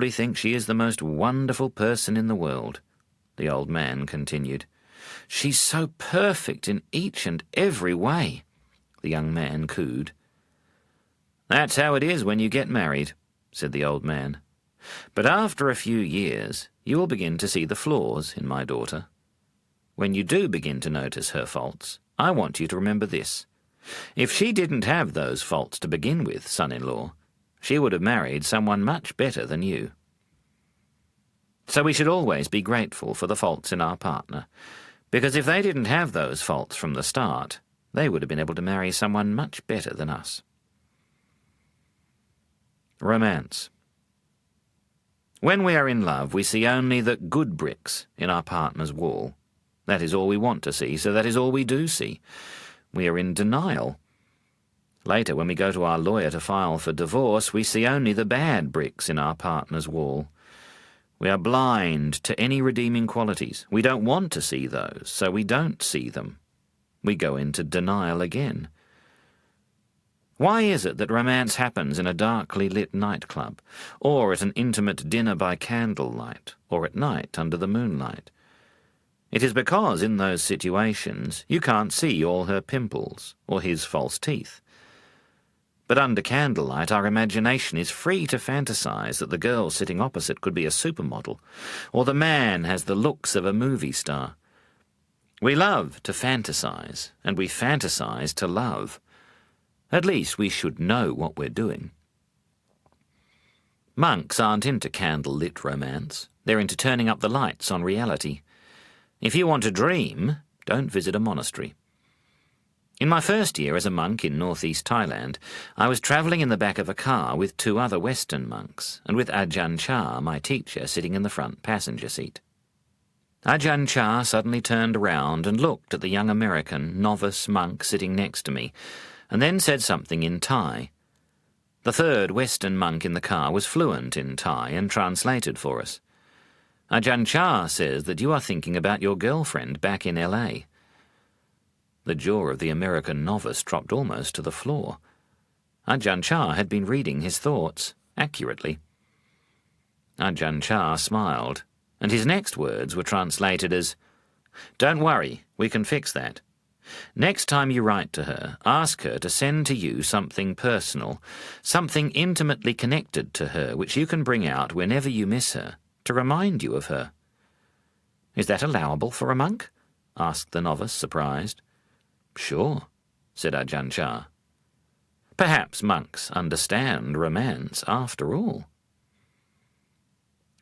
probably think she is the most wonderful person in the world," the old man continued. "She's so perfect in each and every way," the young man cooed. "That's how it is when you get married," said the old man. "But after a few years, you will begin to see the flaws in my daughter. When you do begin to notice her faults, I want you to remember this. If she didn't have those faults to begin with, son-in-law, she would have married someone much better than you. So we should always be grateful for the faults in our partner, because if they didn't have those faults from the start, they would have been able to marry someone much better than us." Romance. When we are in love, we see only the good bricks in our partner's wall. That is all we want to see, so that is all we do see. We are in denial. Later, when we go to our lawyer to file for divorce, we see only the bad bricks in our partner's wall. We are blind to any redeeming qualities. We don't want to see those, so we don't see them. We go into denial again. Why is it that romance happens in a darkly lit nightclub, or at an intimate dinner by candlelight, or at night under the moonlight? It is because in those situations you can't see all her pimples or his false teeth. But under candlelight our imagination is free to fantasize that the girl sitting opposite could be a supermodel, or the man has the looks of a movie star. We love to fantasize, and we fantasize to love. At least we should know what we're doing. Monks aren't into candle-lit romance. They're into turning up the lights on reality. If you want to dream, don't visit a monastery. In my first year as a monk in northeast Thailand, I was travelling in the back of a car with 2 other Western monks, and with Ajahn, my teacher, sitting in the front passenger seat. Ajahn suddenly turned around and looked at the young American novice monk sitting next to me, and then said something in Thai. The third Western monk in the car was fluent in Thai and translated for us. "Ajahn says that you are thinking about your girlfriend back in LA. The jaw of the American novice dropped almost to the floor. Ajahn had been reading his thoughts accurately. Ajahn smiled, and his next words were translated as, "Don't worry, we can fix that. Next time you write to her, ask her to send to you something personal, something intimately connected to her which you can bring out whenever you miss her, to remind you of her." "Is that allowable for a monk?" asked the novice, surprised. "Sure," said Ajahn. "Perhaps monks understand romance after all."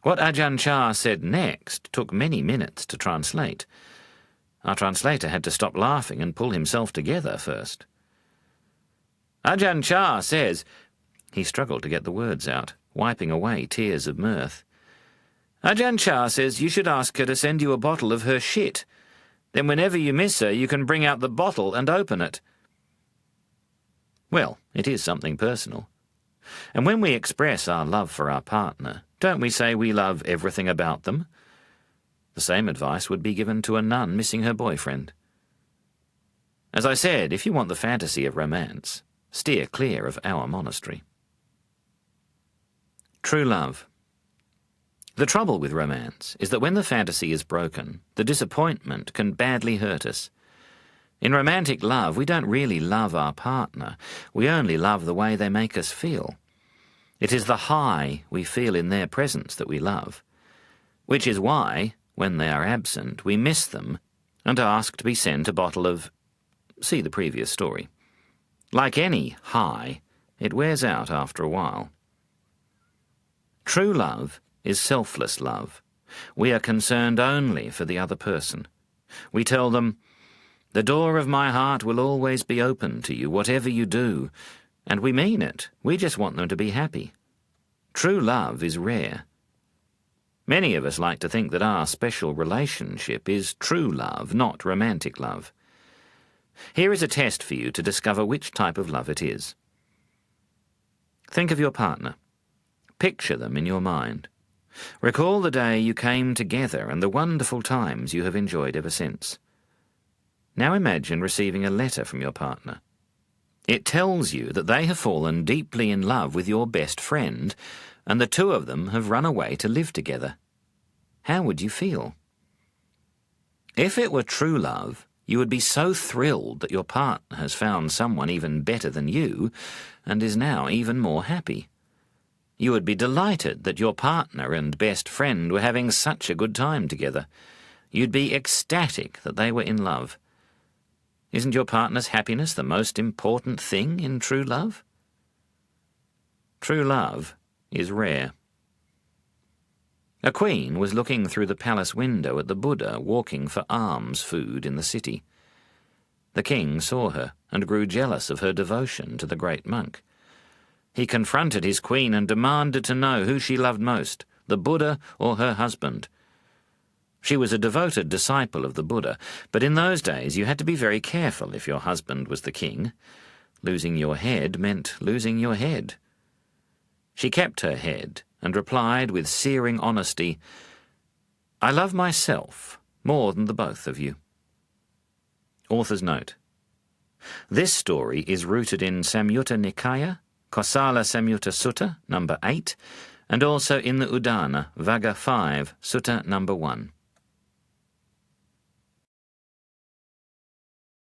What Ajahn said next took many minutes to translate. Our translator had to stop laughing and pull himself together first. "Ajahn says," he struggled to get the words out, wiping away tears of mirth. "Ajahn says you should ask her to send you a bottle of her shit. Then whenever you miss her, you can bring out the bottle and open it." Well, it is something personal. And when we express our love for our partner, don't we say we love everything about them? The same advice would be given to a nun missing her boyfriend. As I said, if you want the fantasy of romance, steer clear of our monastery. True love. The trouble with romance is that when the fantasy is broken, the disappointment can badly hurt us. In romantic love, we don't really love our partner. We only love the way they make us feel. It is the high we feel in their presence that we love, which is why, when they are absent, we miss them and ask to be sent a bottle of... See the previous story. Like any high, it wears out after a while. True love is selfless love. We are concerned only for the other person. We tell them, "The door of my heart will always be open to you, whatever you do," and we mean it. We just want them to be happy. True love is rare. Many of us like to think that our special relationship is true love, not romantic love. Here is a test for you to discover which type of love it is. Think of your partner. Picture them in your mind. Recall the day you came together and the wonderful times you have enjoyed ever since. Now imagine receiving a letter from your partner. It tells you that they have fallen deeply in love with your best friend and the two of them have run away to live together. How would you feel? If it were true love, you would be so thrilled that your partner has found someone even better than you and is now even more happy. You would be delighted that your partner and best friend were having such a good time together. You'd be ecstatic that they were in love. Isn't your partner's happiness the most important thing in true love? True love is rare. A queen was looking through the palace window at the Buddha walking for alms food in the city. The king saw her and grew jealous of her devotion to the great monk. He confronted his queen and demanded to know who she loved most, the Buddha or her husband. She was a devoted disciple of the Buddha, but in those days you had to be very careful if your husband was the king. Losing your head meant losing your head. She kept her head and replied with searing honesty, "I love myself more than the both of you." Author's note: this story is rooted in Samyutta Nikaya, Kosala Samyutta Sutta, number 8, and also in the Udana, Vagga 5, Sutta number 1.